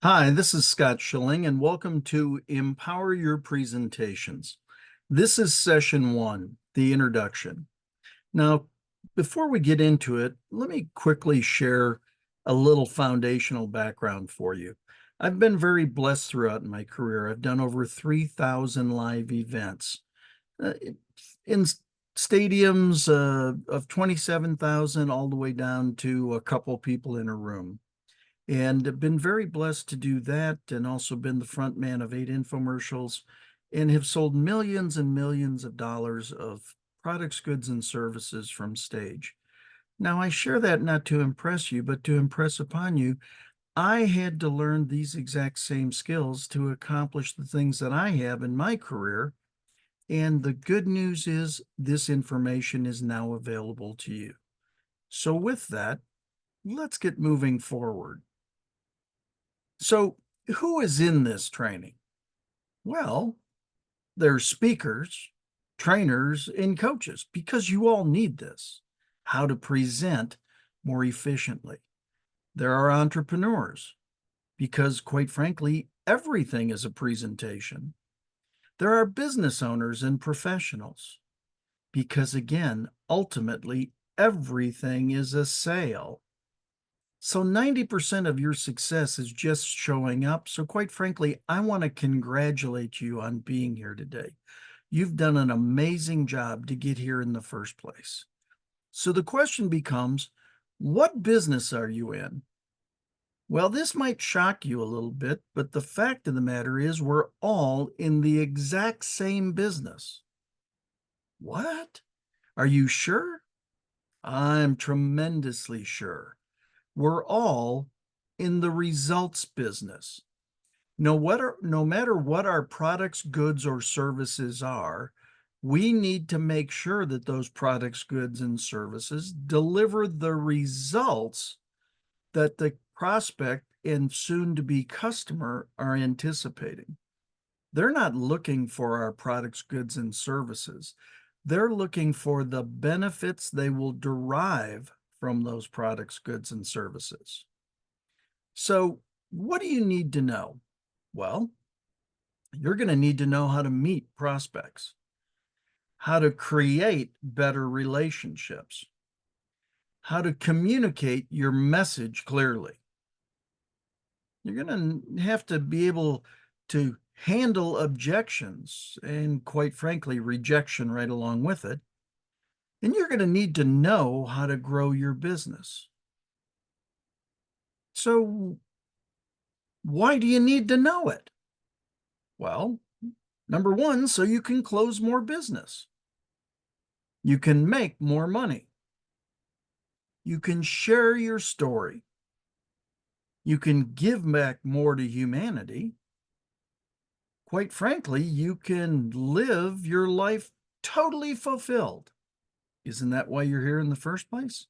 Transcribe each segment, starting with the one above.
Hi, this is Scott Schilling, and welcome to Empower Your Presentations. This is session one, the introduction. Now, before we get into it, let me quickly share a little foundational background for you. I've been very blessed throughout my career. I've done over 3,000 live events uh, in stadiums of 27,000 all the way down to a couple people in a room. And have been very blessed to do that, and also been the front man of 8 infomercials, and have sold millions and millions of dollars of products, goods, and services from stage. Now, I share that not to impress you, but to impress upon you, I had to learn these exact same skills to accomplish the things that I have in my career. And the good news is this information is now available to you. So with that, let's get moving forward. So, who is in this training? Well, there's speakers, trainers, and coaches because you all need this. How to present more efficiently. There are entrepreneurs because, quite frankly, everything is a presentation. There are business owners and professionals because, again, ultimately, everything is a sale. So 90% of your success is just showing up. So quite frankly, I want to congratulate you on being here today. You've done an amazing job to get here in the first place. So the question becomes, what business are you in? Well, this might shock you a little bit, but the fact of the matter is we're all in the exact same business. What? Are you sure? I'm tremendously sure. We're all in the results business. No matter what our products, goods, or services are, we need to make sure that those products, goods, and services deliver the results that the prospect and soon to be customer are anticipating. They're not looking for our products, goods, and services. They're looking for the benefits they will derive from those products, goods, and services. So, what do you need to know? Well, you're going to need to know how to meet prospects, how to create better relationships, how to communicate your message clearly. You're going to have to be able to handle objections and, quite frankly, rejection right along with it. And you're going to need to know how to grow your business. So, why do you need to know it? Well, number one, so you can close more business. You can make more money. You can share your story. You can give back more to humanity. Quite frankly, you can live your life totally fulfilled. Isn't that why you're here in the first place?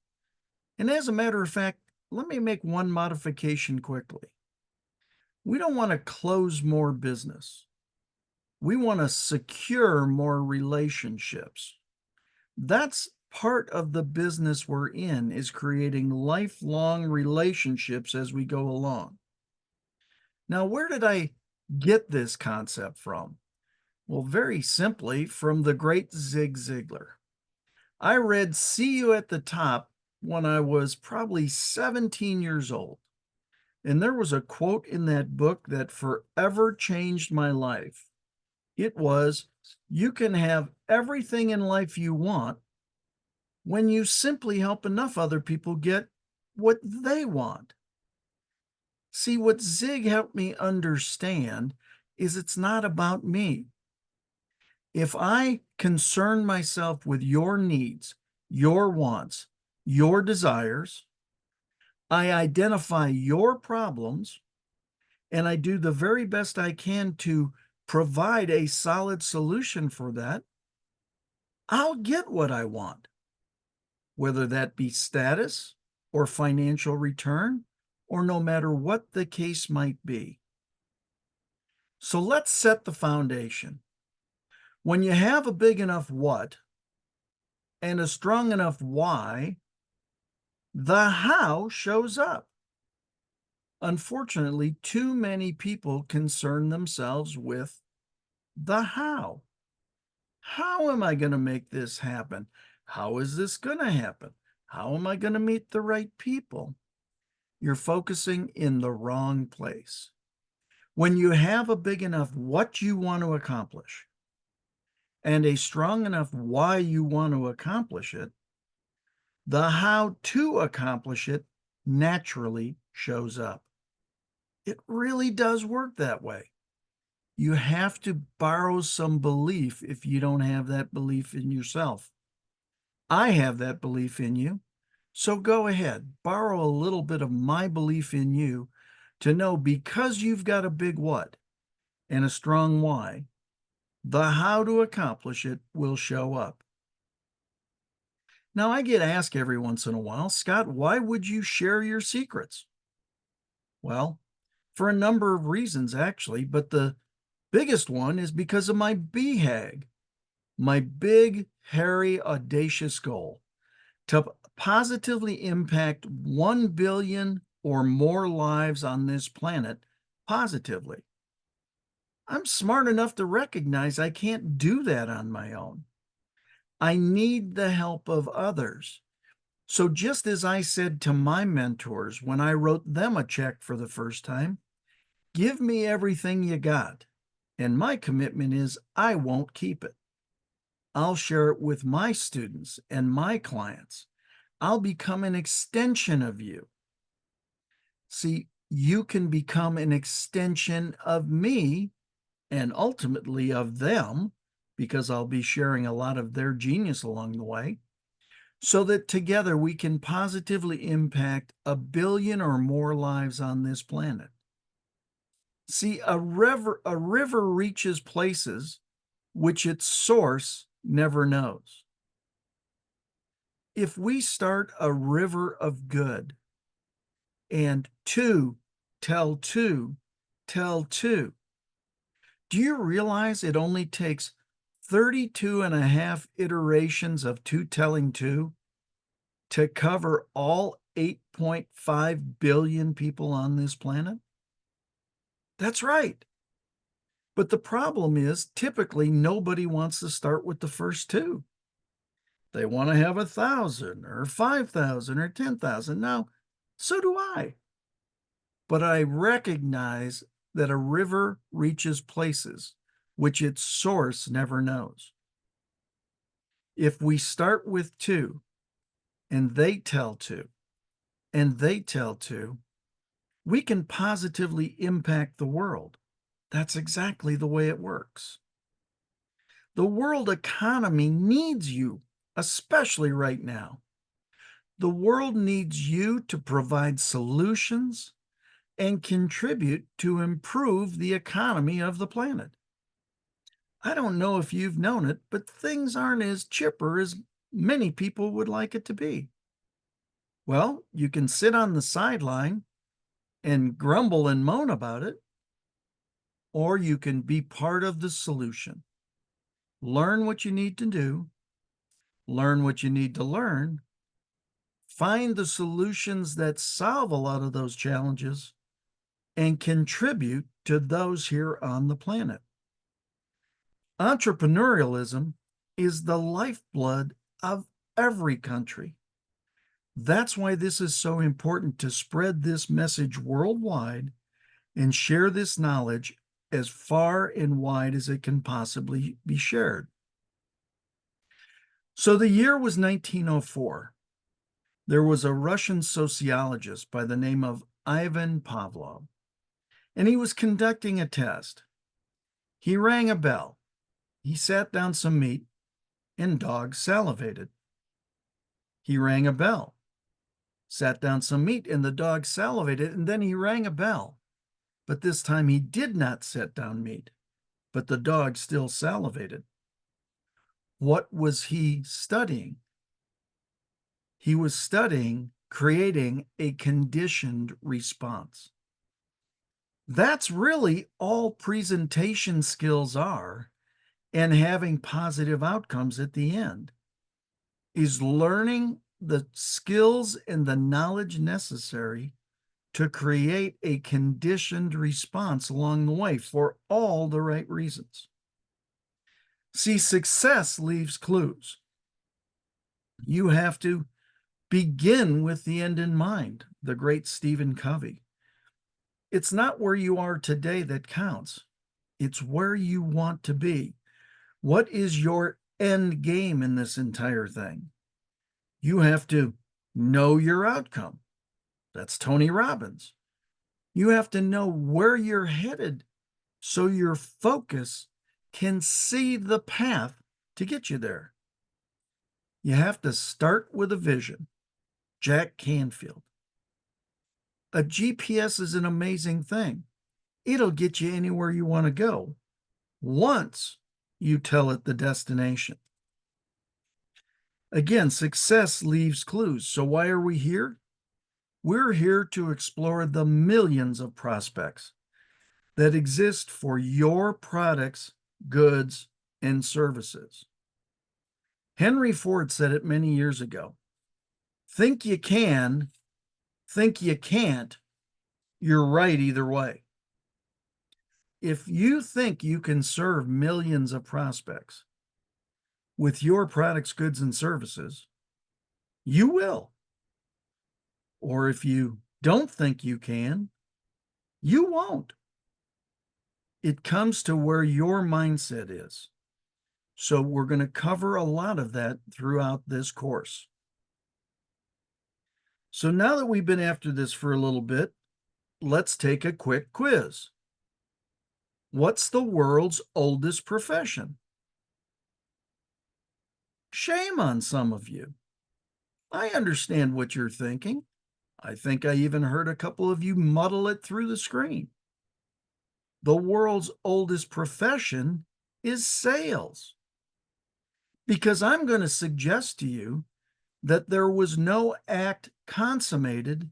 And as a matter of fact, let me make one modification quickly. We don't want to close more business. We want to secure more relationships. That's part of the business we're in, is creating lifelong relationships as we go along. Now, where did I get this concept from? Well, very simply from the great Zig Ziglar. I read See You at the Top when I was probably 17 years old. And there was a quote in that book that forever changed my life. It was, "You can have everything in life you want when you simply help enough other people get what they want." See, what Zig helped me understand is it's not about me. If I concern myself with your needs, your wants, your desires, I identify your problems, and I do the very best I can to provide a solid solution for that, I'll get what I want, whether that be status or financial return, or no matter what the case might be. So let's set the foundation. When you have a big enough what and a strong enough why, the how shows up. Unfortunately, too many people concern themselves with the how. How am I going to make this happen? How is this going to happen? How am I going to meet the right people? You're focusing in the wrong place. When you have a big enough what you want to accomplish and a strong enough why you want to accomplish it, the how to accomplish it naturally shows up. It really does work that way. You have to borrow some belief if you don't have that belief in yourself. I have that belief in you. So go ahead, borrow a little bit of my belief in you to know because you've got a big what and a strong why, the how to accomplish it will show up. Now, I get asked every once in a while, Scott, why would you share your secrets? Well, for a number of reasons, actually, but the biggest one is because of my BHAG, my big, hairy, audacious goal to positively impact 1 billion or more lives on this planet positively. I'm smart enough to recognize I can't do that on my own. I need the help of others. So, just as I said to my mentors when I wrote them a check for the first time, give me everything you got. And my commitment is I won't keep it. I'll share it with my students and my clients. I'll become an extension of you. See, you can become an extension of me and ultimately of them, because I'll be sharing a lot of their genius along the way, so that together we can positively impact 1 billion or more lives on this planet. See, a river reaches places which its source never knows. If we start a river of good and tell two, do you realize it only takes 32 and a half iterations of two telling two to cover all 8.5 billion people on this planet? That's right. But the problem is typically nobody wants to start with the first two. They want to have 1,000 or 5,000 or 10,000. Now, so do I. But I recognize that a river reaches places which its source never knows. If we start with two, and they tell two, and they tell two, we can positively impact the world. That's exactly the way it works. The world economy needs you, especially right now. The world needs you to provide solutions and contribute to improve the economy of the planet. I don't know if you've known it, but things aren't as chipper as many people would like it to be. Well, you can sit on the sideline and grumble and moan about it, or you can be part of the solution. Learn what you need to do, learn what you need to learn, find the solutions that solve a lot of those challenges, and contribute to those here on the planet. Entrepreneurialism is the lifeblood of every country. That's why this is so important to spread this message worldwide and share this knowledge as far and wide as it can possibly be shared. So the year was 1904. There was a Russian sociologist by the name of Ivan Pavlov, and he was conducting a test. He rang a bell. He sat down some meat, and dogs salivated. He rang a bell, sat down some meat, and the dog salivated, and then he rang a bell. But this time he did not set down meat, but the dog still salivated. What was he studying? He was studying creating a conditioned response. That's really all presentation skills are, and having positive outcomes at the end is learning the skills and the knowledge necessary to create a conditioned response along the way for all the right reasons. See, success leaves clues. You have to begin with the end in mind, the great Stephen Covey. It's not where you are today that counts. It's where you want to be. What is your end game in this entire thing? You have to know your outcome. That's Tony Robbins. You have to know where you're headed so your focus can see the path to get you there. You have to start with a vision. Jack Canfield. A GPS is an amazing thing. It'll get you anywhere you want to go once you tell it the destination. Again, success leaves clues. So why are we here? We're here to explore the millions of prospects that exist for your products, goods, and services. Henry Ford said it many years ago. Think you can, think you can't, you're right either way. If you think you can serve millions of prospects with your products, goods, and services, you will. Or if you don't think you can, you won't. It comes to where your mindset is. So we're going to cover a lot of that throughout this course. So now that we've been after this for a little bit, let's take a quick quiz. What's the world's oldest profession? Shame on some of you. I understand what you're thinking. I think I even heard a couple of you muddle it through the screen. The world's oldest profession is sales. Because I'm going to suggest to you that there was no act consummated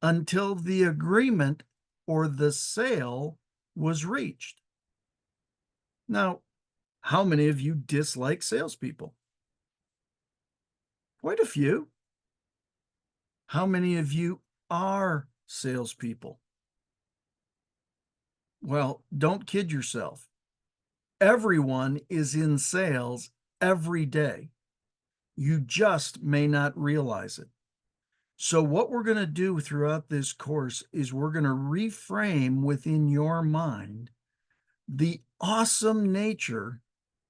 until the agreement or the sale was reached. Now, how many of you dislike salespeople? Quite a few. How many of you are salespeople? Well, don't kid yourself. Everyone is in sales every day. You just may not realize it. So what we're going to do throughout this course is we're going to reframe within your mind the awesome nature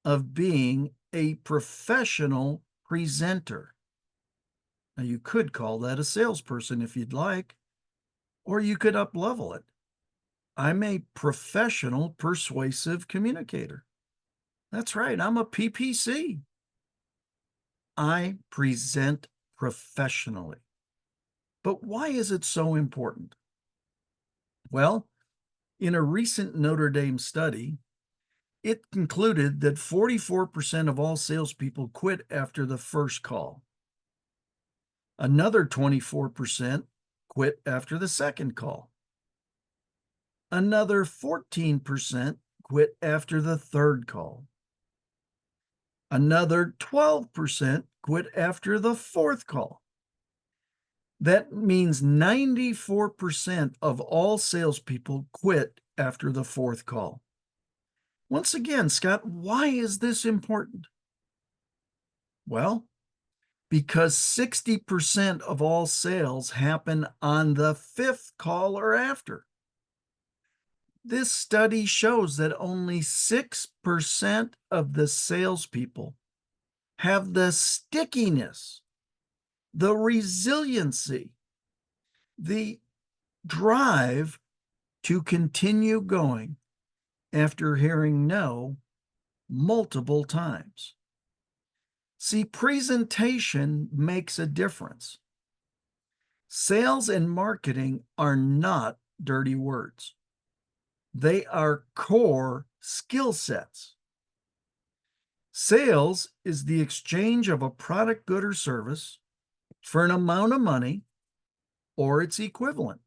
of being a professional presenter. Now, you could call that a salesperson if you'd like, or you could up-level it. I'm a professional persuasive communicator. That's right, I'm a PPC. I present professionally. But why is it so important? Well, in a recent Notre Dame study, it concluded that 44% of all salespeople quit after the first call. Another 24% quit after the second call. Another 14% quit after the third call. Another 12% quit after the fourth call. That means 94% of all salespeople quit after the fourth call. Once again, Scott, why is this important? Well, because 60% of all sales happen on the fifth call or after. This study shows that only 6% of the salespeople have the stickiness, the resiliency, the drive to continue going after hearing no multiple times. See, presentation makes a difference. Sales and marketing are not dirty words. They are core skill sets. Sales is the exchange of a product, good, or service for an amount of money or its equivalent.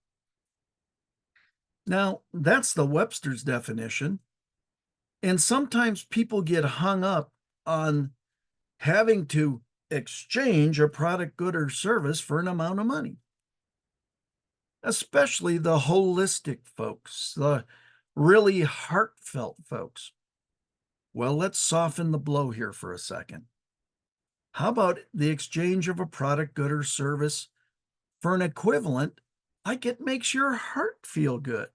Now, that's the Webster's definition. And sometimes people get hung up on having to exchange a product, good, or service for an amount of money. especially the holistic folks, the really heartfelt folks. Well, let's soften the blow here for a second. How about the exchange of a product, good, or service for an equivalent like it makes your heart feel good?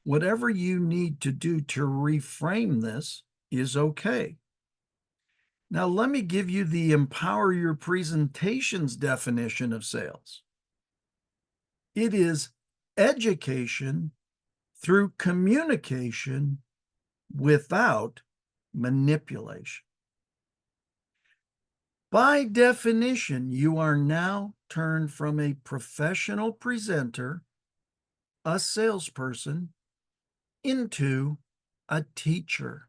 Whatever you need to do to reframe this is okay. Now, let me give you the Empower Your Presentations definition of sales. It is education through communication without manipulation. By definition, you are now turned from a professional presenter, a salesperson, into a teacher.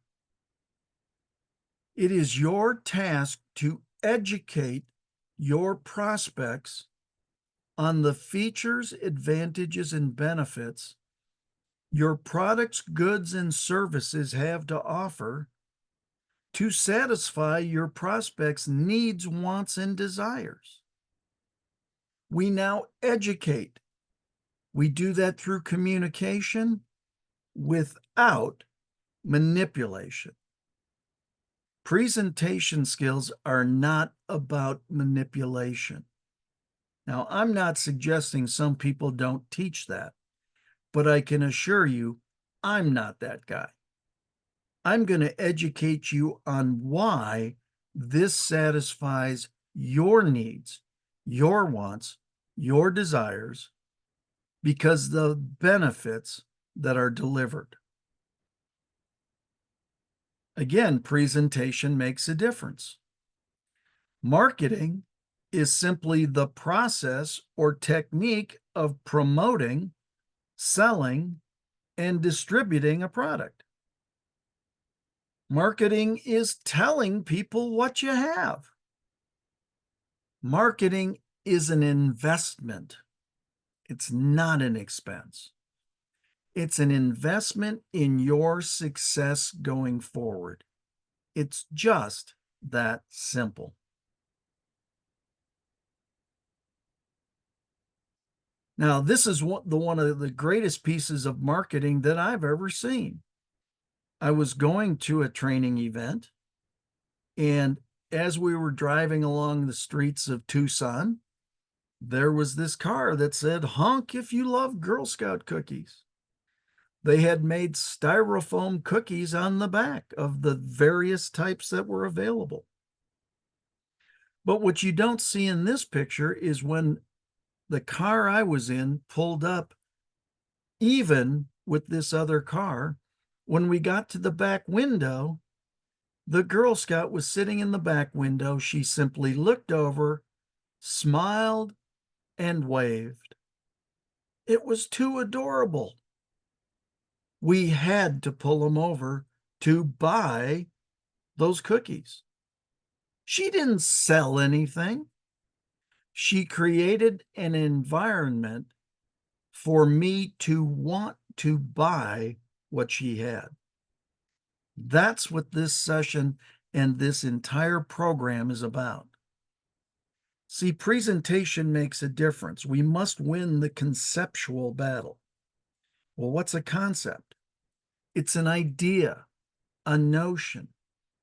It is your task to educate your prospects on the features, advantages, and benefits your products, goods, and services have to offer to satisfy your prospects' needs, wants, and desires. We now educate. We do that through communication without manipulation. Presentation skills are not about manipulation. Now, I'm not suggesting some people don't teach that, but I can assure you, I'm not that guy. I'm going to educate you on why this satisfies your needs, your wants, your desires, because the benefits that are delivered. Again, presentation makes a difference. Marketing is simply the process or technique of promoting, selling, and distributing a product. Marketing is telling people what you have. Marketing is an investment. It's not an expense. It's an investment in your success going forward. It's just that simple. Now, this is one of the greatest pieces of marketing that I've ever seen. I was going to a training event, and as we were driving along the streets of Tucson, there was this car that said, "Honk if you love Girl Scout cookies." They had made styrofoam cookies on the back of the various types that were available. But what you don't see in this picture is when the car I was in pulled up, even with this other car, when we got to the back window, the Girl Scout was sitting in the back window. She simply looked over, smiled, and waved. It was too adorable. We had to pull them over to buy those cookies. She didn't sell anything. She created an environment for me to want to buy what she had. That's what this session and this entire program is about. See, presentation makes a difference. We must win the conceptual battle. Well, what's a concept? It's an idea, a notion,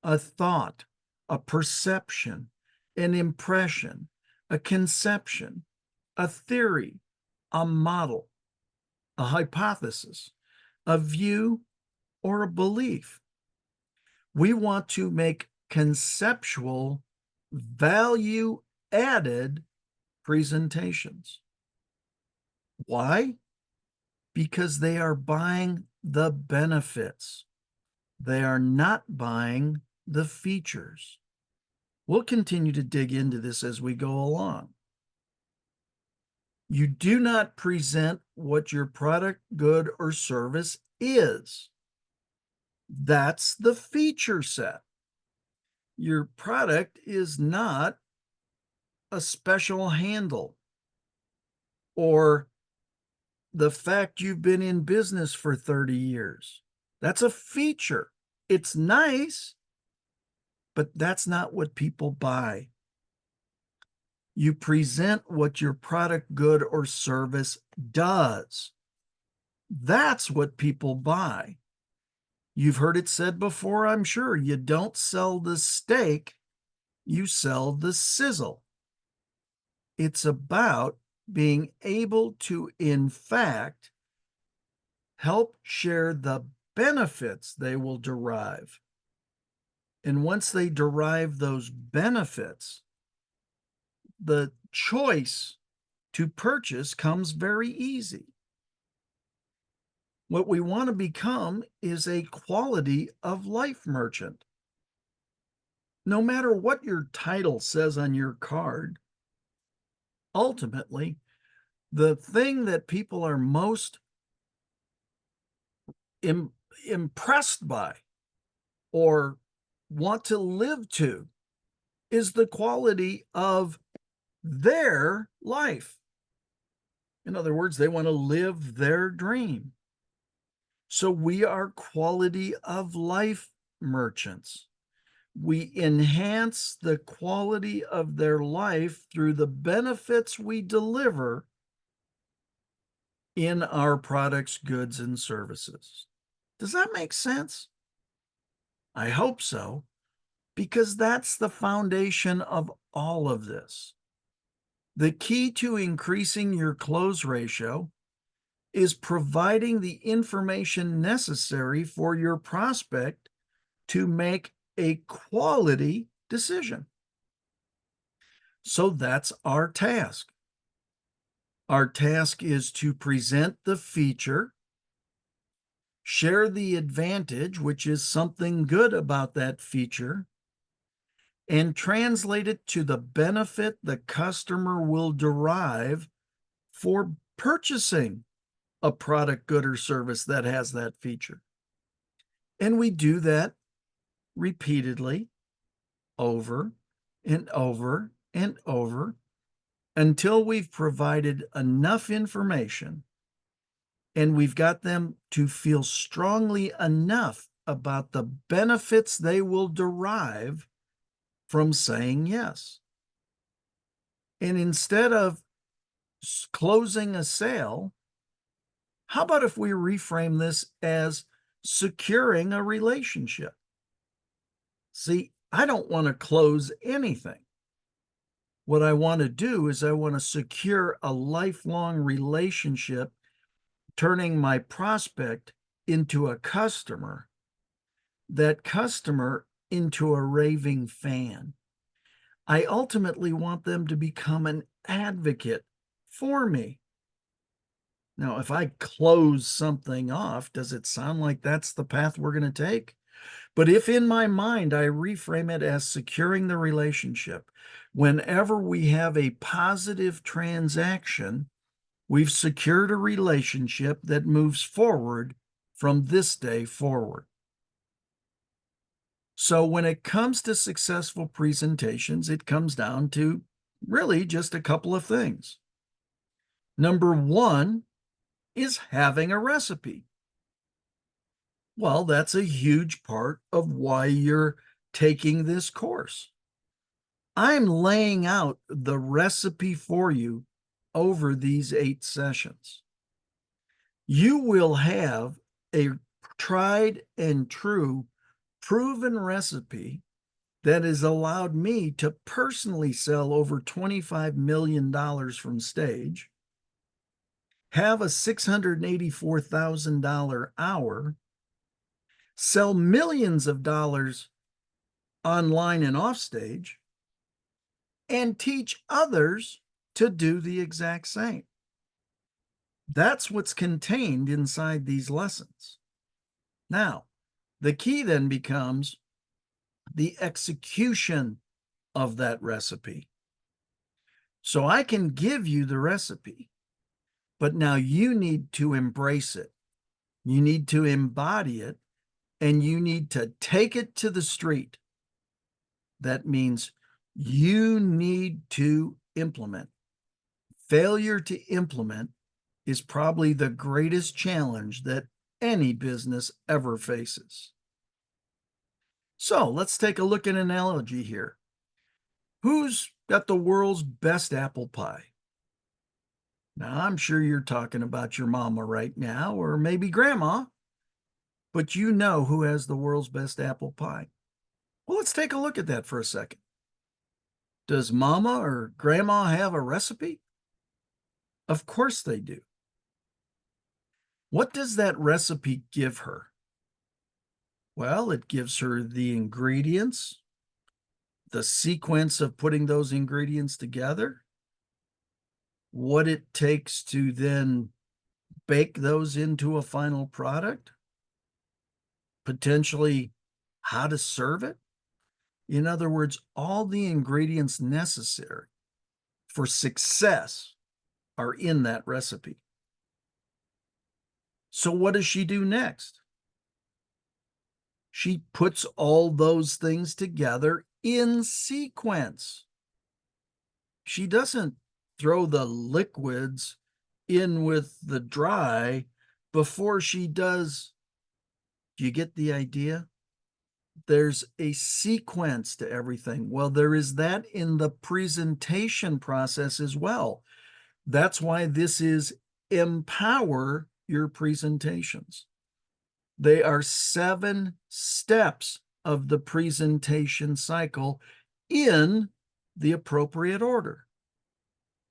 a thought, a perception, an impression, a conception, a theory, a model, a hypothesis, a view, or a belief. We want to make conceptual, value added presentations. Why? Because they are buying the benefits. They are not buying the features. We'll continue to dig into this as we go along. You do not present what your product, good, or service is. That's the feature set. Your product is not a special handle or the fact you've been in business for 30 years. That's a feature. It's nice, but that's not what people buy. You present what your product, good, or service does. That's what people buy. You've heard it said before, I'm sure. You don't sell the steak, you sell the sizzle. It's about being able to, in fact, help share the benefits they will derive. And once they derive those benefits, the choice to purchase comes very easy. What we want to become is a quality of life merchant. No matter what your title says on your card, ultimately, the thing that people are most impressed by or want to live to is the quality of their life. In other words, they want to live their dream. So we are quality of life merchants. We enhance the quality of their life through the benefits we deliver in our products, goods, and services. Does that make sense? I hope so, because that's the foundation of all of this. The key to increasing your close ratio is providing the information necessary for your prospect to make a quality decision. So that's our task. Our task is to present the feature, share the advantage, which is something good about that feature, and translate it to the benefit the customer will derive for purchasing a product, good, or service that has that feature. And we do that repeatedly, over and over and over, until we've provided enough information and we've got them to feel strongly enough about the benefits they will derive from saying yes. And instead of closing a sale, how about if we reframe this as securing a relationship? See, I don't want to close anything. What I want to do is I want to secure a lifelong relationship, turning my prospect into a customer, that customer into a raving fan. I ultimately want them to become an advocate for me. Now, if I close something off, does it sound like that's the path we're going to take? But if in my mind I reframe it as securing the relationship, whenever we have a positive transaction, we've secured a relationship that moves forward from this day forward. So when it comes to successful presentations, it comes down to really just a couple of things. Number one is having a recipe. Well, that's a huge part of why you're taking this course. I'm laying out the recipe for you over these 8 sessions. You will have a tried and true proven recipe that has allowed me to personally sell over $25 million from stage, have a $684,000 hour, sell millions of dollars online and offstage, and teach others to do the exact same. That's what's contained inside these lessons. Now, the key then becomes the execution of that recipe. So I can give you the recipe, but now you need to embrace it. You need to embody it, and you need to take it to the street. That means you need to implement. Failure to implement is probably the greatest challenge that any business ever faces. So let's take a look at an analogy here. Who's got the world's best apple pie? Now, I'm sure you're talking about your mama right now, or maybe grandma, but you know who has the world's best apple pie. Well, let's take a look at that for a second. Does mama or grandma have a recipe? Of course they do. What does that recipe give her? Well, it gives her the ingredients, the sequence of putting those ingredients together, what it takes to then bake those into a final product, potentially how to serve it. In other words, all the ingredients necessary for success are in that recipe. So what does she do next? She puts all those things together in sequence. She doesn't throw the liquids in with the dry before she does. Do you get the idea? There's a sequence to everything. Well, there is that in the presentation process as well. That's why this is Empower Your Presentations. They are 7 steps of the presentation cycle in the appropriate order.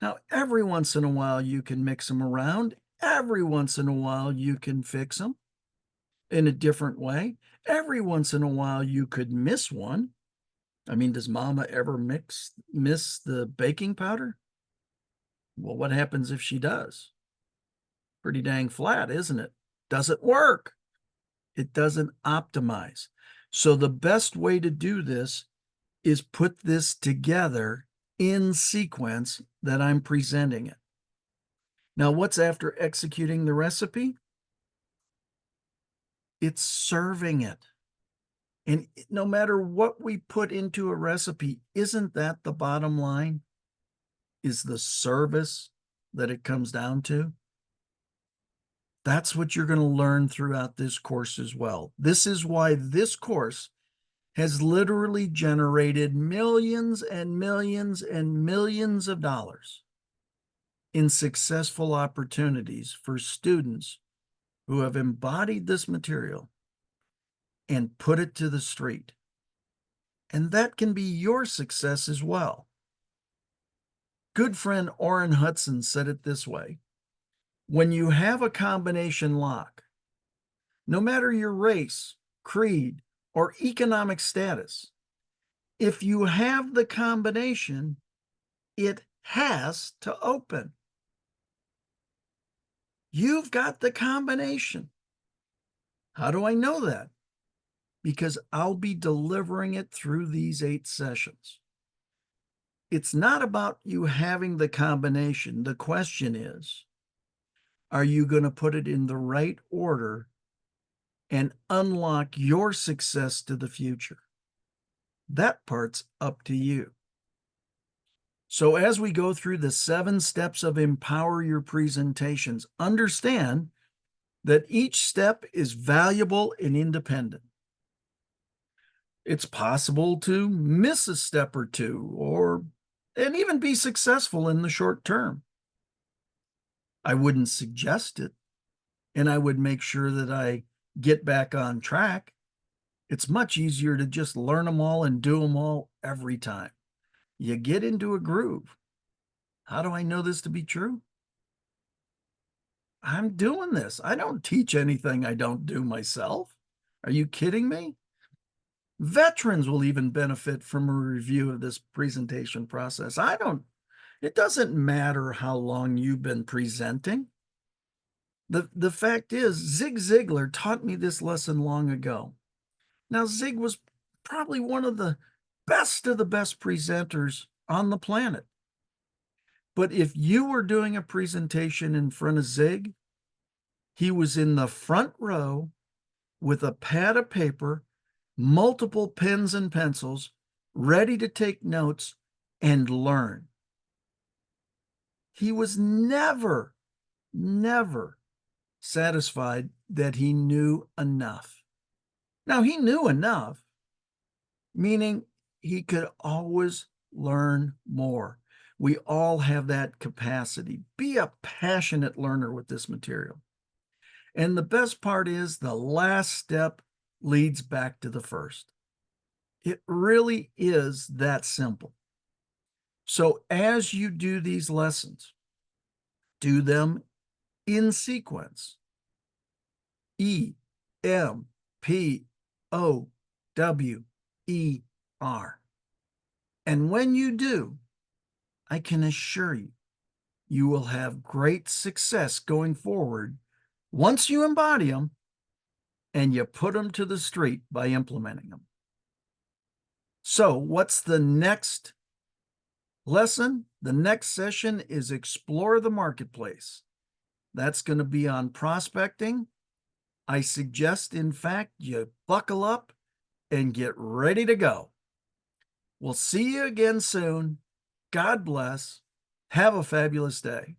Now, every once in a while, you can mix them around. Every once in a while, you can fix them in a different way. Every once in a while, you could miss one. I mean, does mama ever miss the baking powder? Well, what happens if she does? Pretty dang flat, isn't it? Doesn't work. It doesn't optimize. So the best way to do this is put this together in sequence that I'm presenting it. Now, what's after executing the recipe? It's serving it. And no matter what we put into a recipe, isn't that the bottom line? Is the service that it comes down to? That's what you're going to learn throughout this course as well. This is why this course has literally generated millions and millions and millions of dollars in successful opportunities for students who have embodied this material and put it to the street. And that can be your success as well. Good friend Orrin Hudson said it this way: when you have a combination lock, no matter your race, creed, or economic status, if you have the combination, it has to open. You've got the combination. How do I know that? Because I'll be delivering it through these 8 sessions. It's not about you having the combination. The question is, are you going to put it in the right order and unlock your success to the future? That part's up to you. So as we go through the 7 steps of Empower Your Presentations, understand that each step is valuable and independent. It's possible to miss a step or two, and even be successful in the short term. I wouldn't suggest it, and I would make sure that I get back on track. It's much easier to just learn them all and do them all every time. You get into a groove. How do I know this to be true? I'm doing this. I don't teach anything I don't do myself. Are you kidding me? Veterans will even benefit from a review of this presentation process. It doesn't matter how long you've been presenting. The fact is, Zig Ziglar taught me this lesson long ago. Now, Zig was probably one of the best presenters on the planet. But if you were doing a presentation in front of Zig, he was in the front row with a pad of paper, multiple pens and pencils, ready to take notes and learn. He was never satisfied that he knew enough. Now, he knew enough, meaning he could always learn more. We all have that capacity. Be a passionate learner with this material. And the best part is the last step leads back to the first. It really is that simple. So as you do these lessons, do them in sequence. E, M, P, O, W, E, R. And when you do, I can assure you, you will have great success going forward once you embody them and you put them to the street by implementing them. So what's the next lesson? The next session is explore the marketplace. That's going to be on prospecting. I suggest, in fact, you buckle up and get ready to go. We'll see you again soon. God bless. Have a fabulous day.